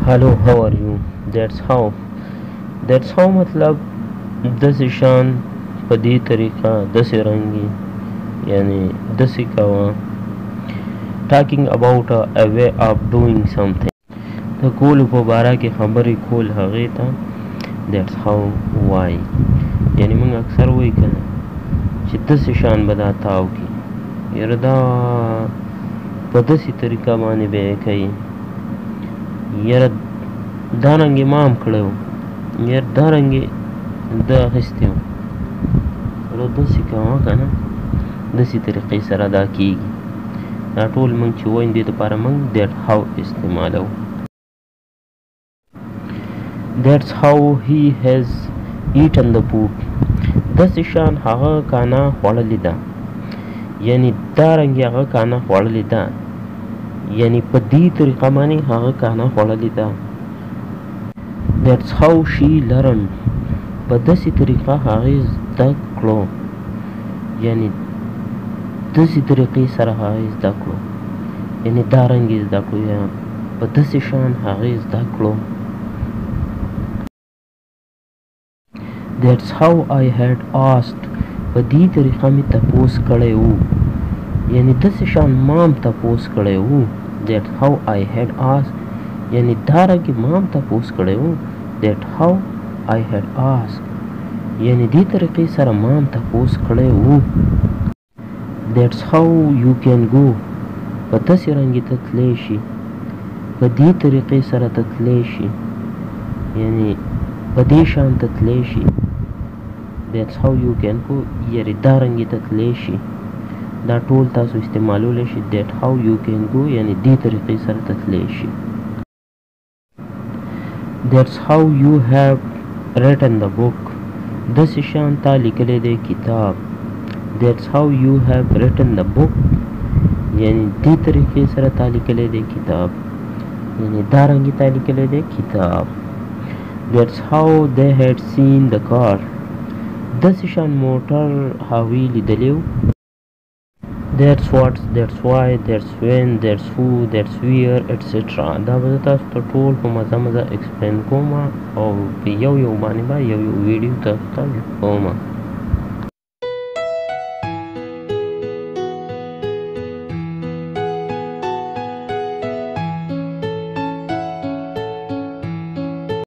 hello, how are you? That's how मतलब داسې شان په دې طریقه داسې رنګي یعنی داسې کوه talking about a way of doing something د کولو په باره کې خبرې کول هغې ته that's how وایي یعنی موږ اکثر وایي که نه چې داسې شان به دا تاو کړي یاره دا په داسې طریقه باندې به یې کوي یاره دا رنګې ما هم کړی و یاره دا رنګې ده اخیستی و نو داسې کوه که نه داسې طریقې سره دا کېږي دا ټول موږ چې وایو دې دپاره موږ that how استعمالوو that's how he has eaten the food داسې شان هغه کانا خوړلې ده یعنی دا رنګې هغه کانا خوړلې ده یعنی په دې طریقه باندې هغه کانا خوړلې ده that's how she learned په داسې طریقه هغې زده کړو یعنی داسې طریقې سره هغې زده کړو یعنی دا رنګې زده کړو یا په داسې شان هغې زده کړو that's how I had asked په دې طریقه مې تپوس کړی و یعنی داسې شان ما هم تپوس کړی و that's how I had asked یعنی دا رنګې ما هم تپوس کړی و that's how I had asked یعنی دې طریقې سره ما هم تپوس کړی و that's how you can go په داسې رنګې ته تللی شي په دې طریقې سره ته تللی شي یعنی په دې شان ته تللی شي that's how you can go یعنی دا رنګې ته تللی شي دا ټول تاسو استعمالولی شي that how you can go یعنی دې طریقې سره ته تللی شي that's how you have written the book داسې شان تا لیکلی دی کتاب that's how you have written the book یعنی دې طریقې سره تا لیکلی دی کتاب یعنی دا رنګې تا لیکلی دی کتاب that's how they had seen the car داسې شان موټر هغوی لیدلی و that's what that's why that's when that's who that's where etc دا به زه تاسو ته ټول په مزه مزه اکسپلین کوم او په یو باندې به یو ویډیو تاسو ته کوم